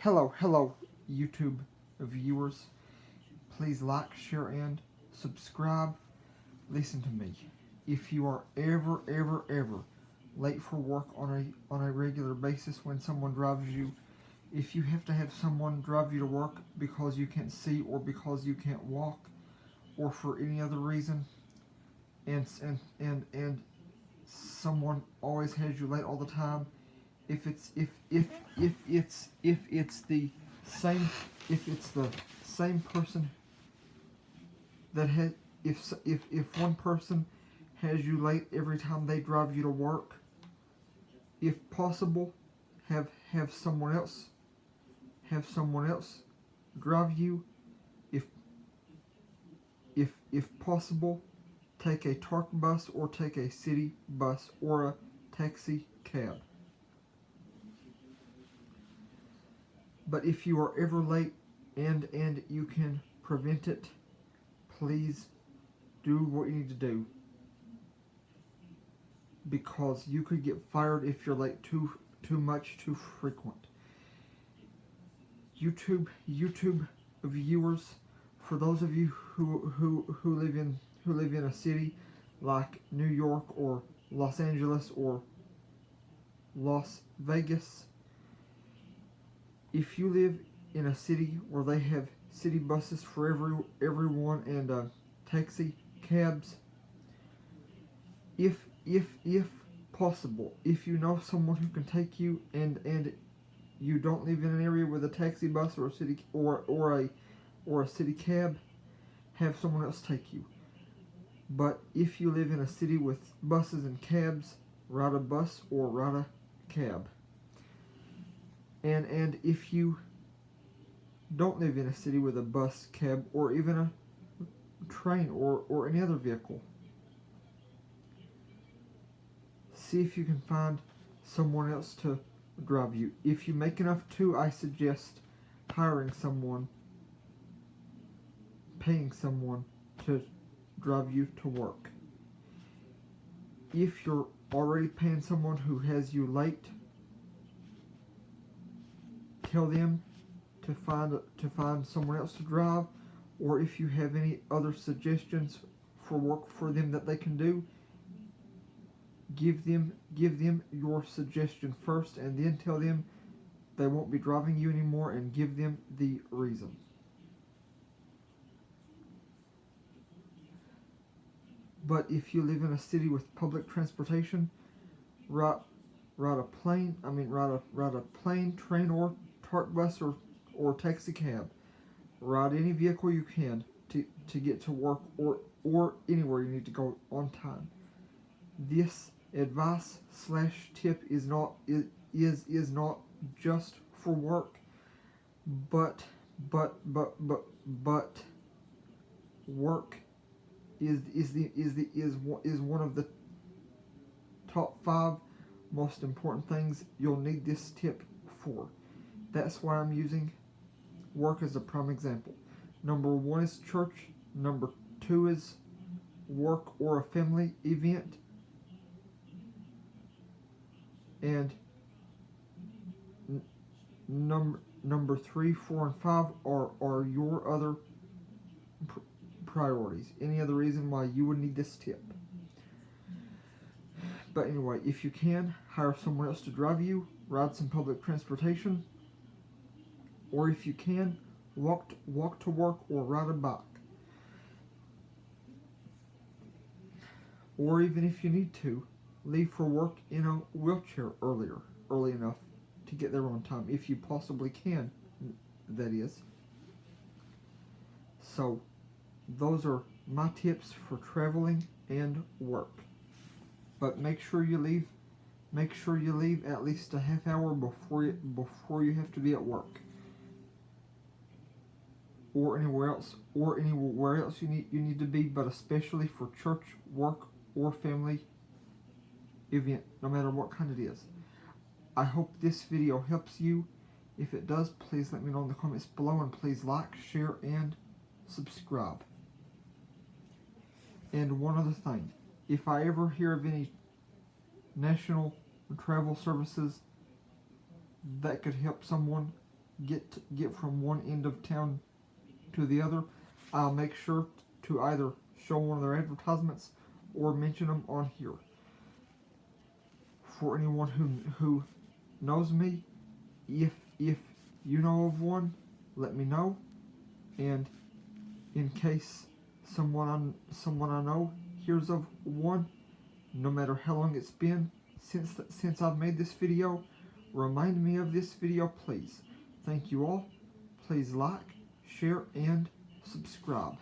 Hello, YouTube viewers. Please like, share, and subscribe. Listen to me. If you are ever late for work on a regular basis when someone drives you, if you have to have someone drive you to work because you can't see or because you can't walk or for any other reason, and someone always has you late all the time, if it's the same if it's the same person that had if one person has you late every time they drive you to work, if possible, have someone else drive you. If possible, take a TARC bus or take a city bus or a taxi cab. But if you are ever late and you can prevent it, please do what you need to do, because you could get fired if you're late too much, too frequent. YouTube viewers, for those of you who live in a city like New York or Los Angeles or Las Vegas, if you live in a city where they have city buses for everyone and taxi cabs, if possible, if you know someone who can take you and you don't live in an area with a taxi bus or a city or a city cab, have someone else take you. But if you live in a city with buses and cabs, ride a bus or ride a cab. And if you don't live in a city with a bus, cab, or even a train or any other vehicle, see if you can find someone else to drive you. If you make enough too, I suggest hiring someone, paying someone to drive you to work. If you're already paying someone who has you late, tell them to find someone else to drive, or if you have any other suggestions for work for them that they can do, give them your suggestion first, and then tell them they won't be driving you anymore, and give them the reason. But if you live in a city with public transportation, ride a plane, train, or TARC bus or taxi cab. Ride any vehicle you can to get to work or anywhere you need to go on time. This advice / tip is not just for work, but work is one of the top 5 most important things you'll need this tip for. That's why I'm using work as a prime example. Number 1 is church. Number 2 is work or a family event. And number 3, 4, and 5 are your other priorities. Any other reason why you would need this tip. But anyway, if you can, hire someone else to drive you, ride some public transportation, or if you can, walk to work or ride a bike. Or even if you need to, leave for work in a wheelchair early enough to get there on time, if you possibly can, that is. So, those are my tips for traveling and work. But make sure you leave at least a half hour before you have to be at work, or anywhere else you need to be, but especially for church, work, or family event, no matter what kind it is. I hope this video helps you. If it does, please let me know in the comments below, and please like, share, and subscribe. And one other thing, if I ever hear of any national travel services that could help someone get from one end of town to the other, I'll make sure to either show one of their advertisements or mention them on here. For anyone who knows me, if you know of one, let me know. And in case someone I know hears of one, no matter how long it's been since I've made this video, remind me of this video, please. Thank you all. Please like, share, and subscribe.